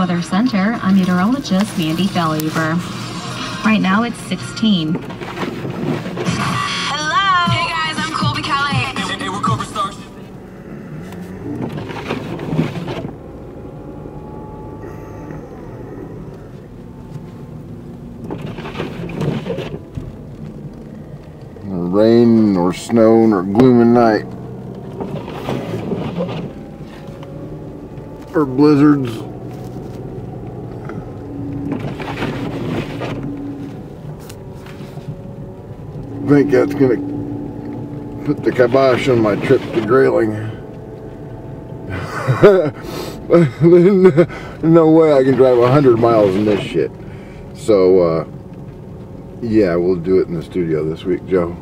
Weather Center, I'm meteorologist Mandy Felluver. Right now it's 16. Hello! Hey guys, I'm Colby Calais. Hey, we're Cobra Stars. Rain or snow or gloomy night or blizzards. I think that's gonna put the kibosh on my trip to Grayling. No way I can drive 100 miles in this shit. So yeah, we'll do it in the studio this week, Joe.